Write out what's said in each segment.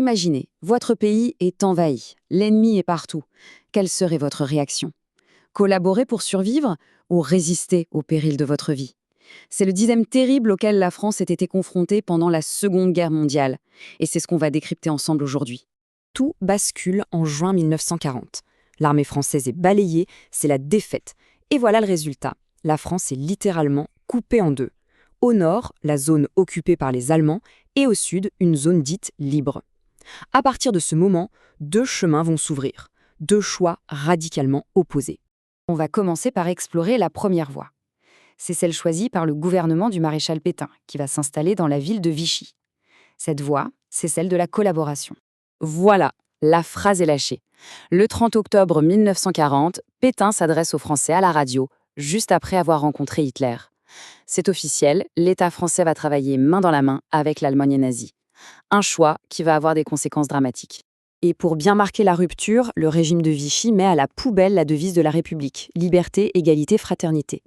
Imaginez, votre pays est envahi, l'ennemi est partout. Quelle serait votre réaction? Collaborer pour survivre ou résister au péril de votre vie? C'est le dilemme terrible auquel la France ait été confrontée pendant la Seconde Guerre mondiale. Et c'est ce qu'on va décrypter ensemble aujourd'hui. Tout bascule en juin 1940. L'armée française est balayée, c'est la défaite. Et voilà le résultat. La France est littéralement coupée en deux. Au nord, la zone occupée par les Allemands, et au sud, une zone dite libre. À partir de ce moment, deux chemins vont s'ouvrir, deux choix radicalement opposés. On va commencer par explorer la première voie. C'est celle choisie par le gouvernement du maréchal Pétain, qui va s'installer dans la ville de Vichy. Cette voie, c'est celle de la collaboration. Voilà, la phrase est lâchée. Le 30 octobre 1940, Pétain s'adresse aux Français à la radio, juste après avoir rencontré Hitler. C'est officiel, l'État français va travailler main dans la main avec l'Allemagne nazie. Un choix qui va avoir des conséquences dramatiques. Et pour bien marquer la rupture, le régime de Vichy met à la poubelle la devise de la République, liberté, égalité, fraternité.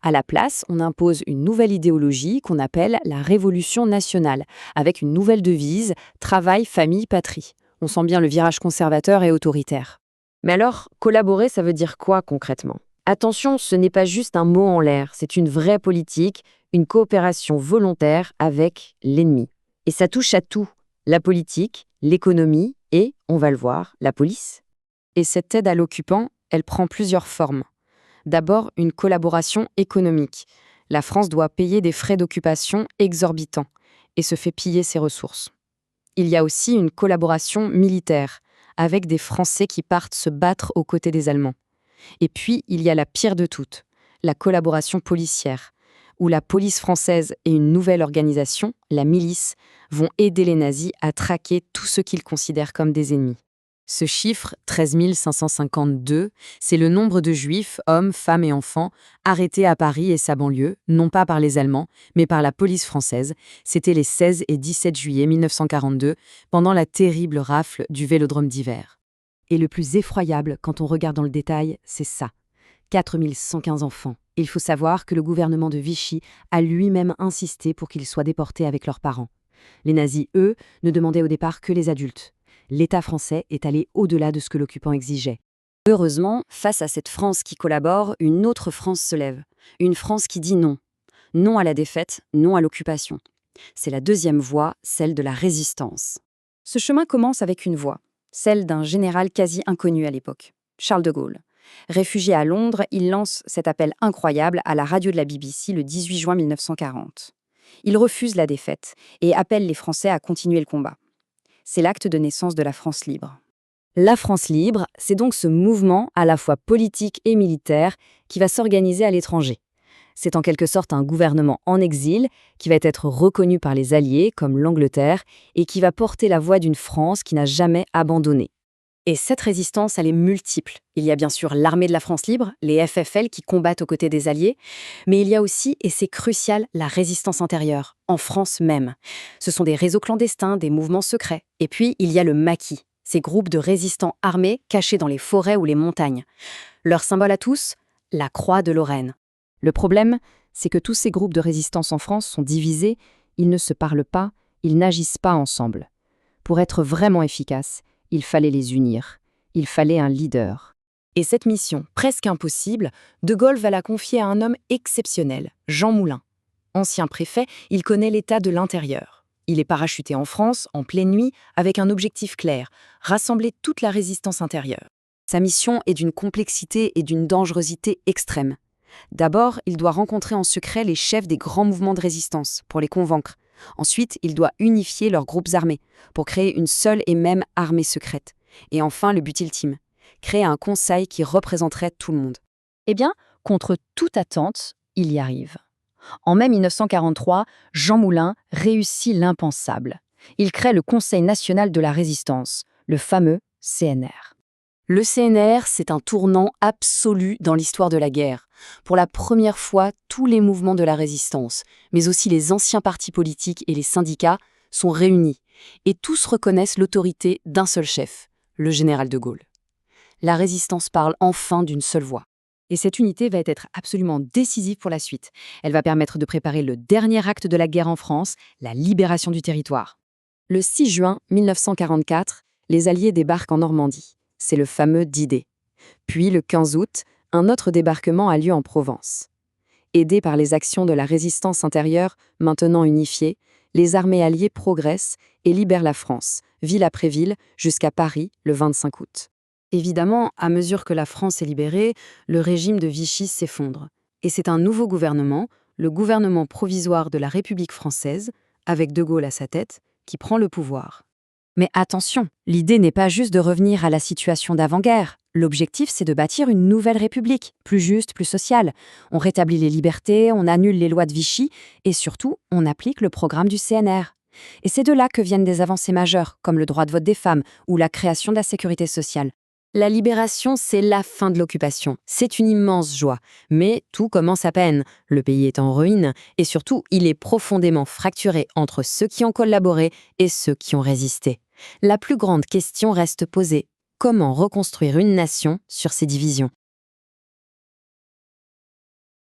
À la place, on impose une nouvelle idéologie qu'on appelle la Révolution nationale, avec une nouvelle devise, travail, famille, patrie. On sent bien le virage conservateur et autoritaire. Mais alors, collaborer, ça veut dire quoi concrètement? Attention, ce n'est pas juste un mot en l'air, c'est une vraie politique, une coopération volontaire avec l'ennemi. Et ça touche à tout, la politique, l'économie et, on va le voir, la police. Et cette aide à l'occupant, elle prend plusieurs formes. D'abord, une collaboration économique. La France doit payer des frais d'occupation exorbitants et se fait piller ses ressources. Il y a aussi une collaboration militaire, avec des Français qui partent se battre aux côtés des Allemands. Et puis, il y a la pire de toutes, la collaboration policière, où la police française et une nouvelle organisation, la milice, vont aider les nazis à traquer tous ceux qu'ils considèrent comme des ennemis. Ce chiffre, 13 552, c'est le nombre de juifs, hommes, femmes et enfants, arrêtés à Paris et sa banlieue, non pas par les Allemands, mais par la police française. C'était les 16 et 17 juillet 1942, pendant la terrible rafle du Vélodrome d'hiver. Et le plus effroyable, quand on regarde dans le détail, c'est ça. 4 115 enfants. Il faut savoir que le gouvernement de Vichy a lui-même insisté pour qu'ils soient déportés avec leurs parents. Les nazis, eux, ne demandaient au départ que les adultes. L'État français est allé au-delà de ce que l'occupant exigeait. Heureusement, face à cette France qui collabore, une autre France se lève. Une France qui dit non. Non à la défaite, non à l'occupation. C'est la deuxième voie, celle de la résistance. Ce chemin commence avec une voix, celle d'un général quasi inconnu à l'époque, Charles de Gaulle. Réfugié à Londres, il lance cet appel incroyable à la radio de la BBC le 18 juin 1940. Il refuse la défaite et appelle les Français à continuer le combat. C'est l'acte de naissance de la France libre. La France libre, c'est donc ce mouvement à la fois politique et militaire qui va s'organiser à l'étranger. C'est en quelque sorte un gouvernement en exil qui va être reconnu par les Alliés, comme l'Angleterre, et qui va porter la voix d'une France qui n'a jamais abandonné. Et cette résistance, elle est multiple. Il y a bien sûr l'armée de la France libre, les FFL qui combattent aux côtés des Alliés, mais il y a aussi, et c'est crucial, la résistance intérieure, en France même. Ce sont des réseaux clandestins, des mouvements secrets. Et puis, il y a le maquis, ces groupes de résistants armés cachés dans les forêts ou les montagnes. Leur symbole à tous, la croix de Lorraine. Le problème, c'est que tous ces groupes de résistance en France sont divisés, ils ne se parlent pas, ils n'agissent pas ensemble. Pour être vraiment efficaces, il fallait les unir. Il fallait un leader. Et cette mission, presque impossible, De Gaulle va la confier à un homme exceptionnel, Jean Moulin. Ancien préfet, il connaît l'état de l'intérieur. Il est parachuté en France, en pleine nuit, avec un objectif clair, rassembler toute la résistance intérieure. Sa mission est d'une complexité et d'une dangerosité extrême. D'abord, il doit rencontrer en secret les chefs des grands mouvements de résistance, pour les convaincre. Ensuite, il doit unifier leurs groupes armés pour créer une seule et même armée secrète. Et enfin, le but ultime, créer un conseil qui représenterait tout le monde. Eh bien, contre toute attente, il y arrive. En mai 1943, Jean Moulin réussit l'impensable. Il crée le Conseil national de la résistance, le fameux CNR. Le CNR, c'est un tournant absolu dans l'histoire de la guerre. Pour la première fois, tous les mouvements de la résistance, mais aussi les anciens partis politiques et les syndicats, sont réunis. Et tous reconnaissent l'autorité d'un seul chef, le général de Gaulle. La résistance parle enfin d'une seule voix. Et cette unité va être absolument décisive pour la suite. Elle va permettre de préparer le dernier acte de la guerre en France, la libération du territoire. Le 6 juin 1944, les Alliés débarquent en Normandie. C'est le fameux D-Day. Puis, le 15 août, un autre débarquement a lieu en Provence. Aidés par les actions de la résistance intérieure, maintenant unifiée, les armées alliées progressent et libèrent la France, ville après ville, jusqu'à Paris, le 25 août. Évidemment, à mesure que la France est libérée, le régime de Vichy s'effondre. Et c'est un nouveau gouvernement, le gouvernement provisoire de la République française, avec De Gaulle à sa tête, qui prend le pouvoir. Mais attention, l'idée n'est pas juste de revenir à la situation d'avant-guerre. L'objectif, c'est de bâtir une nouvelle république, plus juste, plus sociale. On rétablit les libertés, on annule les lois de Vichy, et surtout, on applique le programme du CNR. Et c'est de là que viennent des avancées majeures, comme le droit de vote des femmes ou la création de la sécurité sociale. La libération, c'est la fin de l'occupation. C'est une immense joie. Mais tout commence à peine. Le pays est en ruine et surtout, il est profondément fracturé entre ceux qui ont collaboré et ceux qui ont résisté. La plus grande question reste posée. Comment reconstruire une nation sur ces divisions ?